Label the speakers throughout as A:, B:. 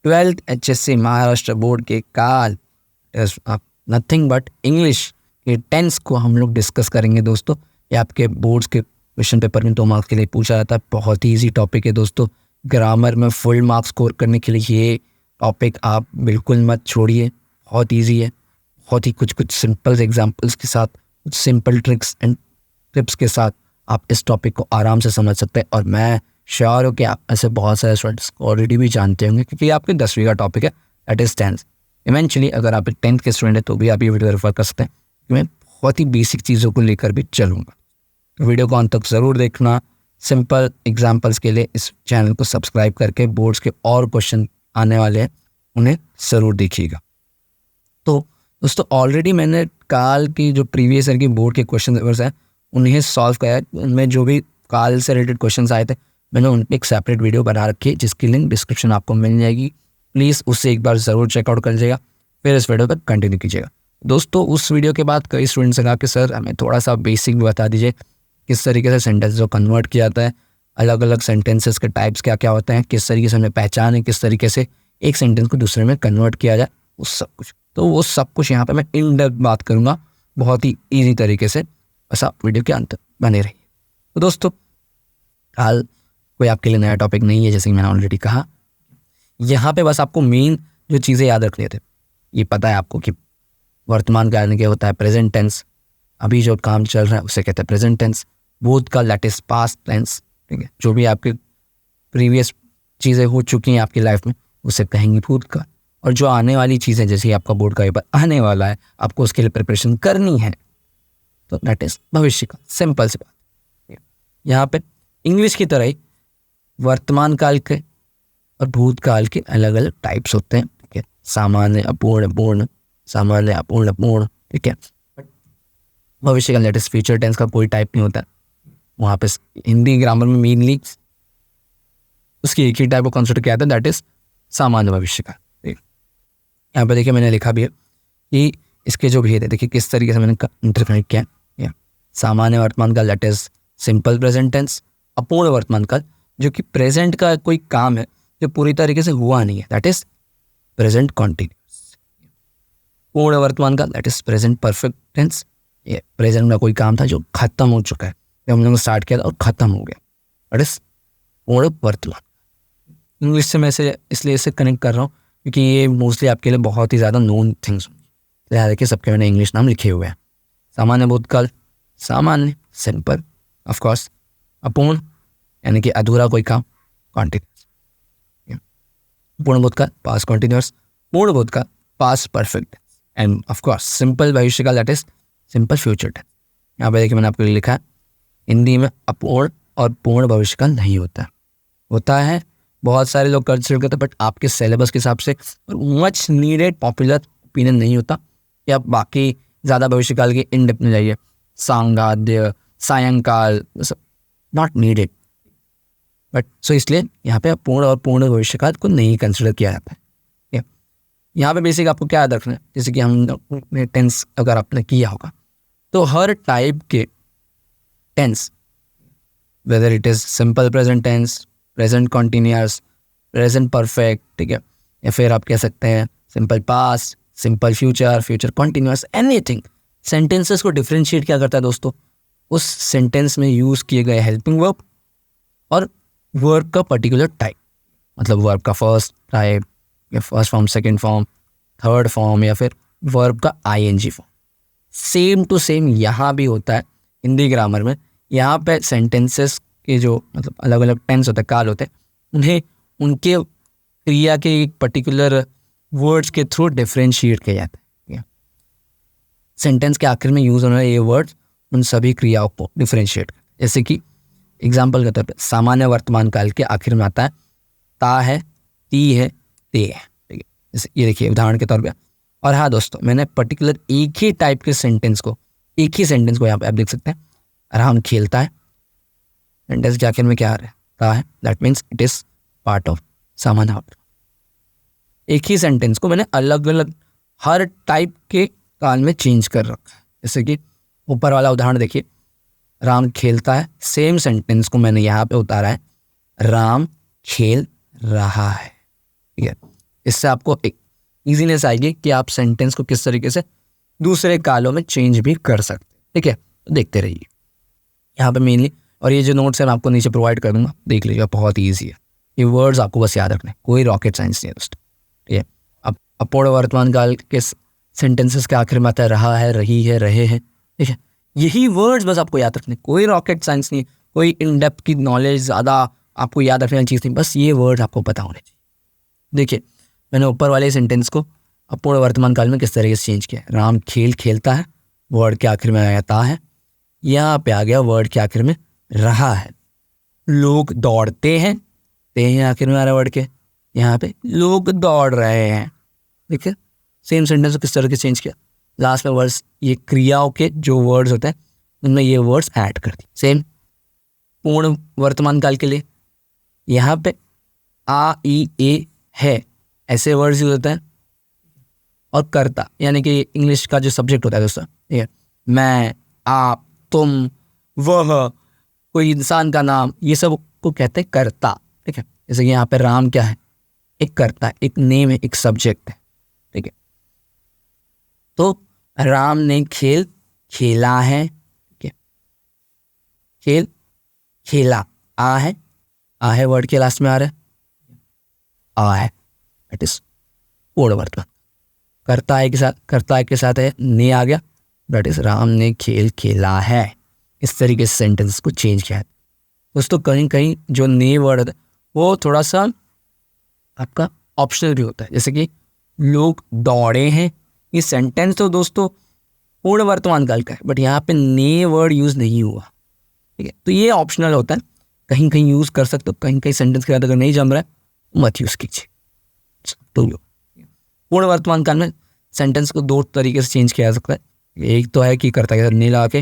A: 12th HSC Maharashtra board के काल nothing but English के टेंस को हम लोग डिस्कस करेंगे दोस्तों। ये आपके बोर्ड्स के क्वेश्चन पेपर में 2 मार्क्स के लिए पूछा जाता है। बहुत ही ईजी टॉपिक है दोस्तों। ग्रामर में फुल मार्क्स स्कोर करने के लिए ये टॉपिक आप बिल्कुल मत छोड़िए। बहुत ईजी है, बहुत ही कुछ सिंपल एग्जाम्पल्स के साथ, कुछ सिंपल ट्रिक्स एंड टिप्स के साथ आप इस टॉपिक को आराम से समझ सकते हैं। और मैं श्योर हूँ कि आप ऐसे बहुत सारे स्टूडेंट्स ऑलरेडी भी जानते होंगे, क्योंकि ये आपके 10वीं का टॉपिक है, दैट इज टेंस। इवेंचुअली अगर आप 10th के स्टूडेंट हैं तो भी आप ये वीडियो रेफर कर सकते हैं, कि मैं बहुत ही बेसिक चीज़ों को लेकर भी चलूँगा। तो वीडियो को अंत तक ज़रूर देखना। सिंपल एग्जाम्पल्स के लिए इस चैनल को सब्सक्राइब करके बोर्ड्स के और क्वेश्चन आने वाले हैं उन्हें ज़रूर देखिएगा। तो दोस्तों ऑलरेडी मैंने काल की जो प्रीवियस ईयर की बोर्ड के क्वेश्चन पेपर्स हैं उन्हें सॉल्व किया। उनमें जो भी काल से रिलेटेड क्वेश्चंस आए थे मैंने उन पर एक सेपरेट वीडियो बना रखी है, जिसकी लिंक डिस्क्रिप्शन आपको मिल जाएगी। प्लीज़ उससे एक बार ज़रूर चेकआउट कर लीजिएगा, फिर इस वीडियो पर कंटिन्यू कीजिएगा। दोस्तों उस वीडियो के बाद कई स्टूडेंट्स ने कहा कि सर हमें थोड़ा सा बेसिक भी बता दीजिए, किस तरीके से सेंटेंस को कन्वर्ट किया जाता है, अलग अलग सेंटेंसेस के टाइप्स क्या क्या होते हैं, किस तरीके से हमें पहचान है, किस तरीके से एक सेंटेंस को दूसरे में कन्वर्ट किया जाए, उस सब कुछ। तो वो सब कुछ यहाँ पे मैं इन डेप्थ बात करूँगा बहुत ही ईजी तरीके से। बस आप वीडियो के अंत बने रहिए। तो दोस्तों हाल कोई आपके लिए नया टॉपिक नहीं है, जैसे कि मैंने ऑलरेडी कहा। यहाँ पे बस आपको मेन जो चीज़ें याद रखनी थे, ये पता है आपको कि वर्तमान काल में क्या होता है, प्रेजेंट टेंस। अभी जो काम चल रहा है उसे कहते हैं प्रेजेंट टेंस। भूतकाल दैट इज पास्ट टेंस, ठीक है। जो भी आपके प्रीवियस चीज़ें हो चुकी हैं आपकी लाइफ में उसे कहेंगे भूतकाल। और जो आने वाली चीज़ें, जैसे आपका बोर्ड का पेपर आने वाला है, आपको उसके लिए प्रिपरेशन करनी है, तो दैट इज भविष्य काल। सिंपल सी बात। यहाँ पे इंग्लिश की तरह ही वर्तमान काल के और भूतकाल के अलग अलग टाइप्स होते हैं, ठीक है। सामान्य, अपूर्ण, पूर्ण, सामान्य, अपूर्ण, पूर्ण, ठीक है। भविष्य काल दैट इज फ्यूचर टेंस का कोई टाइप नहीं होता। वहाँ पे हिंदी ग्रामर में मेनली उसकी एक ही टाइप को कंसिडर किया था, दैट इज सामान्य भविष्य काल। यहाँ पे देखिए मैंने लिखा भी है कि इसके जो भेद है, देखिए किस तरीके से मैंने इंटरकनेक्ट किया है। सामान्य वर्तमान काल that is simple present tense. अपूर्ण वर्तमान काल जो कि प्रेजेंट का कोई काम है जो पूरी तरीके से हुआ नहीं है, दैट इज प्रेजेंट कॉन्टिन्यूस। पूर्ण वर्तमान काल that is present perfect tense. ये प्रेजेंट का कोई काम था जो खत्म हो चुका है, जब हम लोगों ने स्टार्ट किया था और खत्म हो गया, दैट इज पूर्ण वर्तमान। इंग्लिश से मैं इसलिए इसे कनेक्ट कर रहा हूँ क्योंकि ये मोस्टली आपके लिए बहुत ही ज़्यादा नोन थिंग्स होंगी, लिहाजा कि सबके मैंने इंग्लिश नाम लिखे हुए हैं। सामान्य भूतकाल, सामान्य, सिंपल, ऑफ कोर्स। अपूर्ण यानी कि अधूरा कोई काम, कॉन्टिन्यूस। पूर्ण भूतकाल पास्ट कॉन्टिन्यूस, पूर्ण भूतकाल past perfect, and of course simple भविष्यकाल that is simple future tense. यहाँ पे देखिए मैंने आपके लिए लिखा है, हिंदी में अपूर्ण और पूर्ण भविष्यकाल नहीं होता है। बहुत सारे लोग कंसिडर करते हैं, बट आपके सिलेबस के हिसाब से मच नीडेड पॉपुलर ओपिनियन नहीं होता कि आप बाकी ज़्यादा भविष्यकाल के इन डेप्थ में जाइए। सांगाद्य, सायंकाल, नॉट नीडेड। बट सो इसलिए यहाँ पे पूर्ण और पूर्ण भविष्यकाल को नहीं कंसिडर किया जाता है। यहाँ पे बेसिक आपको क्या याद रखना है, जैसे कि हम टेंस अगर आपने किया होगा तो हर टाइप के tense, whether it is simple present tense, present continuous, present perfect, ठीक है, या फिर आप कह सकते हैं simple past, simple future, future continuous, anything. Sentences को डिफरेंशिएट क्या करता है दोस्तों, उस सेंटेंस में यूज़ किए गए हेल्पिंग वर्ब और वर्ब का पर्टिकुलर टाइप, मतलब वर्ब का फर्स्ट टाइप या first form, second form, third form, या फिर वर्ब का ING form. Same to same यहाँ भी होता है हिंदी ग्रामर में। यहाँ पे सेंटेंसेस के जो मतलब अलग अलग टेंस होते हैं, काल होते हैं, उन्हें उनके क्रिया के एक पर्टिकुलर वर्ड्स के थ्रू डिफरेंशिएट किया जाता है। सेंटेंस के आखिर में यूज़ होने वाले ये वर्ड्स उन सभी क्रियाओं को डिफरेंशिएट करते हैं। जैसे कि एग्जाम्पल के तौर पर सामान्य वर्तमान काल के आखिर में आता है ता है, ती है, ते है, ठीक है। जैसे ये देखिए उदाहरण के तौर पे। और हाँ दोस्तों, मैंने पर्टिकुलर एक ही टाइप के सेंटेंस को यहाँ पे आप देख सकते हैं, राम खेलता है, सेंटेंस के आखिर में क्या आ रहा है, ता है, that means it is part of सामान्य वर्तमान। एक ही सेंटेंस को मैंने अलग अलग हर टाइप के काल में चेंज कर रखा है। जैसे कि ऊपर वाला उदाहरण देखिए, राम खेलता है, सेम सेंटेंस को मैंने यहाँ पे उतारा है राम खेल रहा है, ठीक है। इससे आपको एक ईजीनेस आएगी कि आप सेंटेंस को किस तरीके से दूसरे कालों में चेंज भी कर सकते हैं। ठीक है, तो देखते रहिए यहाँ पे मेनली, और ये जो नोट्स है मैं आपको नीचे प्रोवाइड कर दूंगा, देख लीजिएगा, बहुत ईजी है। ये वर्ड्स आपको बस याद रखने, कोई रॉकेट साइंस नहीं है दोस्तों। ठीक है, अब अपूर्ण वर्तमान काल के सेंटेंसेस के आखिर में आता है रहा है, रही है, रहे हैं। ठीक है, यही वर्ड्स बस आपको याद रखने, कोई रॉकेट साइंस नहीं, कोई इन डेप्थ की नॉलेज ज़्यादा आपको याद रखने वाली चीज़ नहीं, बस ये वर्ड आपको पता होने चाहिए। देखिए मैंने ऊपर वाले सेंटेंस को अपूर्ण वर्तमान काल में किस तरीके से चेंज किया। राम खेल खेलता है, वर्ड के आखिर में आता है, यहाँ पे आ गया वर्ड के आखिर में रहा है। लोग दौड़ते हैं, ते हैं आखिर में आ रहा है वर्ड के, यहाँ पे लोग दौड़ रहे हैं। देखिए सेम सेंटेंस को किस तरह से चेंज किया, लास्ट में वर्ड्स, ये क्रियाओं के जो वर्ड्स होते हैं उनमें ये वर्ड्स ऐड कर दिए। सेम पूर्ण वर्तमान काल के लिए यहाँ पे आ, ई, ए, है ऐसे वर्ड्स यूज होते हैं, और कर्ता यानी कि इंग्लिश का जो सब्जेक्ट होता है दोस्तों, ठीक है, मैं, आप, तुम, वह, कोई इंसान का नाम, ये सब को कहते हैं कर्ता। ठीक है, जैसे कि यहाँ पे राम क्या है, एक कर्ता है, एक नेम है, एक सब्जेक्ट है। ठीक है, तो राम ने खेल खेला है। ठीक है, खेल खेला, आ है वर्ड के लास्ट में आ रहा है, आ है, दैट इज पूर्ण वर्तमान। कर्ता के साथ है ने आ गया, दैट इज राम ने खेल खेला है। इस तरीके से सेंटेंस को चेंज किया है दोस्तों। कहीं कहीं जो ने वर्ड है वो थोड़ा सा आपका ऑप्शनल भी होता है, जैसे कि लोग दौड़े हैं, ये सेंटेंस तो दोस्तों पूर्ण वर्तमान काल का है, बट यहाँ पे ने वर्ड यूज नहीं हुआ। ठीक है, तो ये ऑप्शनल होता है, कहीं कहीं यूज कर सकते हो, कहीं कहीं सेंटेंस के बाद अगर नहीं जम रहा है मत यूज कीजिए। तो पूर्ण वर्तमान काल में सेंटेंस को दो तरीके से चेंज किया जा सकता है। एक तो है कि कर्ता के साथ ने लगा के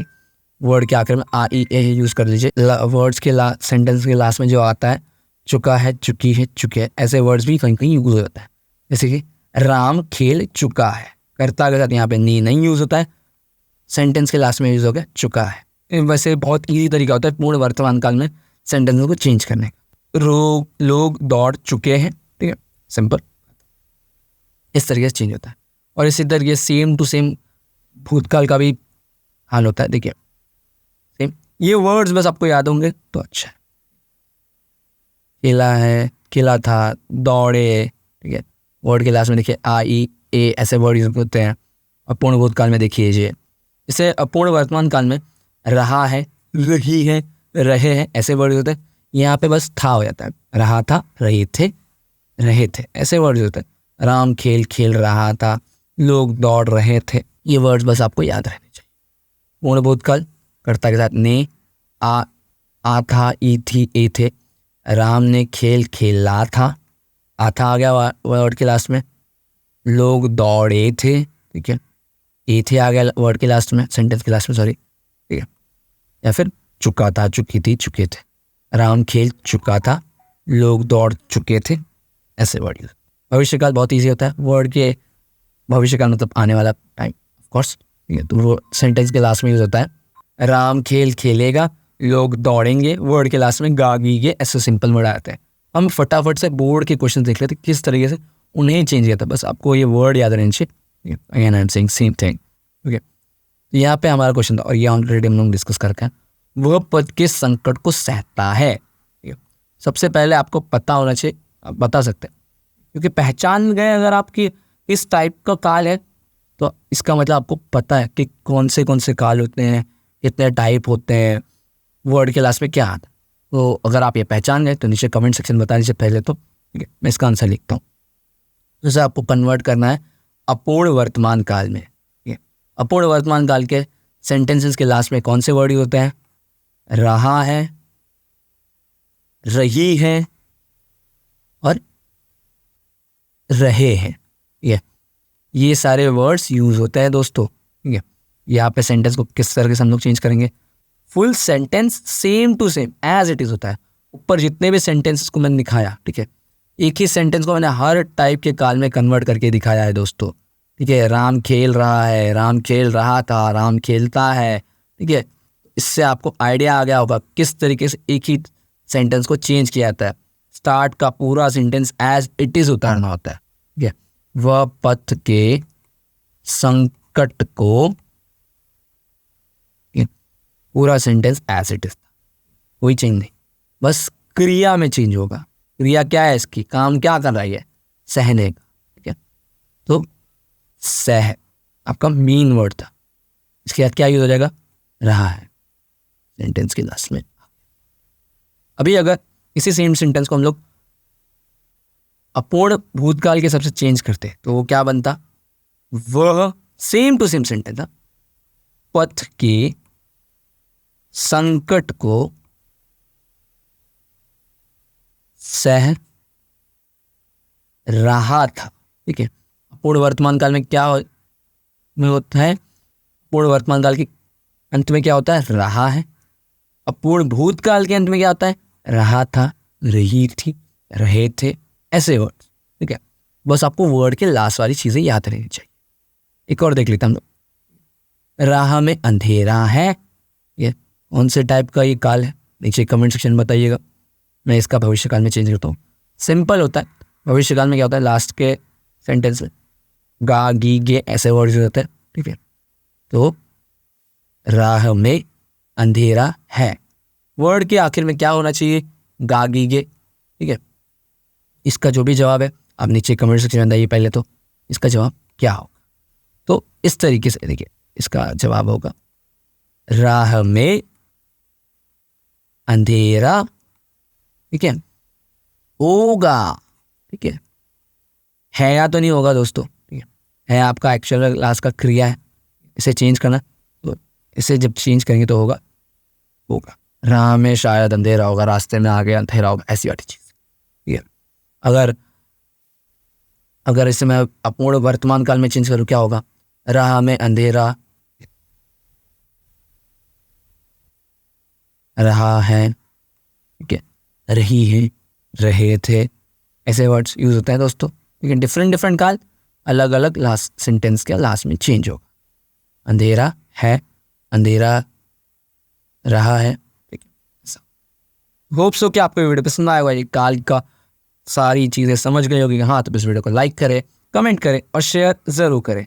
A: वर्ड के आखिर में आ, ई, ए यूज कर लीजिए। वर्ड्स के सेंटेंस के लास्ट में जो आता है चुका है, चुकी है, चुके हैं, ऐसे वर्ड्स भी कहीं कहीं यूज हो जाता है। जैसे कि राम खेल चुका है, कर्ता के साथ यहाँ पे नी नहीं यूज होता है, सेंटेंस के लास्ट में यूज हो गया चुका है। वैसे बहुत ईजी तरीका होता है पूर्ण वर्तमान काल में सेंटेंस को चेंज करने का। लोग दौड़ चुके हैं, ठीक है, सिंपल, इस तरीके से चेंज होता है। और इसी तरीके सेम टू सेम भूतकाल का भी हाल होता है। देखिए सेम, ये वर्ड्स बस आपको याद होंगे तो अच्छा है। खेला है, खेला था, दौड़े, ठीक है, वर्ड के लास्ट में देखिए आ, ई, ए ऐसे वर्ड यूज होते हैं। अपूर्ण भूतकाल में देखिए इसे अपूर्ण वर्तमान काल में रहा है, रही है, रहे हैं ऐसे वर्ड होते हैं। यहाँ पे बस था हो जाता है, रहा था, रहे थे, ऐसे वर्ड होते हैं। राम खेल खेल रहा था, लोग दौड़ रहे थे, ये वर्ड्स बस आपको याद रहने चाहिए। पूर्ण भूतकाल कर्ता के साथ ने, आ था, ई थी, ए थे, राम ने खेल खेला था, आ था आ गया वर्ड के लास्ट में, लोग दौड़े थे, ठीक है, ए थे आ गया वर्ड के लास्ट में, सेंटेंस के लास्ट में, सॉरी, ठीक है, या फिर चुका था, चुकी थी, चुके थे, राम खेल चुका था, लोग दौड़ चुके थे, ऐसे वर्ड। भविष्यकाल बहुत ईजी होता है, वर्ड के भविष्यकाल मतलब आने वाला टाइम ऑफ कोर्स, ठीक है, तो वो सेंटेंस के लास्ट में यूज होता है। राम खेल खेलेगा, लोग दौड़ेंगे, वर्ड के लास्ट में गागीगे, ऐसे सिंपल वर्ड आते हैं। हम फटाफट से बोर्ड के क्वेश्चन देख लेते किस तरीके से उन्हें चेंज किया था, बस आपको ये वर्ड याद रहने चाहिए। Again I am saying same thing, okay. यहाँ पे हमारा क्वेश्चन था और ये ऑलरेडी हम लोग डिस्कस करके हैं, वह पद के संकट को सहता है। ठीक है, सबसे पहले आपको पता होना चाहिए, आप बता सकते हैं, क्योंकि पहचान गए अगर आपकी इस टाइप का काल है तो इसका मतलब आपको पता है कि कौन से काल होते हैं, कितने टाइप होते हैं, वर्ड के लास्ट में क्या आता है। तो अगर आप ये पहचान गए तो नीचे कमेंट सेक्शन बता दीजिए पहले तो, ठीक है, मैं इसका आंसर लिखता हूँ। जैसे आपको कन्वर्ट करना है अपूर्ण वर्तमान काल में। ठीक है, अपूर्ण वर्तमान काल के सेंटेंसेस के लास्ट में कौन से वर्ड होते हैं, रहा है, रही है और रहे हैं। ये सारे वर्ड्स यूज होते हैं दोस्तों। ठीक है, यहाँ पे सेंटेंस को किस तरह से हम लोग चेंज करेंगे, full sentence same to same as it is होता है। ऊपर जितने भी सेंटेंसेस को मैंने दिखाया, ठीक है, एक ही सेंटेंस को मैंने हर टाइप के काल में कन्वर्ट करके दिखाया है दोस्तों। ठीक है, राम खेल रहा है, राम खेल रहा था, राम खेलता है। ठीक है, इससे आपको आइडिया आ गया होगा किस तरीके से एक ही सेंटेंस को चेंज किया जाता है। स्टार्ट का पूरा सेंटेंस एज इट इज उतारना होता है। ठीक है, वह पथ के संकट को, पूरा सेंटेंस एज इट इज था, कोई चेंज नहीं, बस क्रिया में चेंज होगा। क्रिया क्या है इसकी, काम क्या कर रही है, सहने का। ठीक है, तो सह आपका मेन वर्ड था, इसके बाद क्या यूज हो जाएगा, रहा है सेंटेंस के लास्ट में। अभी अगर इसी सेम सेंटेंस को हम लोग अपूर्ण भूतकाल के सबसे चेंज करते तो वो क्या बनता, वह सेम टू सेम सेंटेंस था, पथ के संकट को सह रहा था। ठीक है, पूर्ण वर्तमान काल में क्या में होता है, पूर्ण वर्तमान काल के अंत में क्या होता है, रहा है। अब पूर्ण भूतकाल के अंत में क्या होता है, रहा था, रही थी, रहे थे, ऐसे वर्ड। ठीक है, बस आपको वर्ड के लास्ट वाली चीजें याद रहनी चाहिए। एक और देख लेते हम लोग, राह में अंधेरा है, ये कौन से टाइप का ये काल है, नीचे कमेंट सेक्शन में बताइएगा, मैं इसका भविष्य काल में चेंज करता हूँ। सिंपल होता है, भविष्य काल में क्या होता है, लास्ट के सेंटेंस में गा गी गे ऐसे वर्ड जो होते हैं। ठीक है, तो राह में अंधेरा है, वर्ड के आखिर में क्या होना चाहिए, गा गी गे। ठीक है, इसका जो भी जवाब है आप नीचे कमेंट सेक्शन में बताइए पहले तो इसका जवाब क्या होगा। तो इस तरीके से देखिए इसका जवाब होगा राह में अंधेरा, ठीक है, होगा। ठीक है या तो नहीं होगा दोस्तों। ठीक है आपका एक्चुअल क्लास का क्रिया है, इसे चेंज करना, तो इसे जब चेंज करेंगे तो होगा होगा। राह में शायद अंधेरा होगा, रास्ते में आगे अंधेरा होगा, ऐसी वाली चीज। ठीक है, अगर इसे मैं अपूर्ण वर्तमान काल में चेंज करूँ क्या होगा, राह में अंधेरा रहा है, ठीक है, रही है, रहे थे, ऐसे वर्ड्स यूज होते हैं दोस्तों। ठीक है, डिफरेंट डिफरेंट काल अलग अलग लास्ट सेंटेंस के लास्ट में चेंज होगा। अंधेरा है, अंधेरा रहा है। ठीक है, होप सो कि आपको वीडियो पसंद आएगा, ये काल का सारी चीज़ें समझ गए होगी। हाँ, तो इस वीडियो को लाइक करें, कमेंट करें और शेयर ज़रूर करें।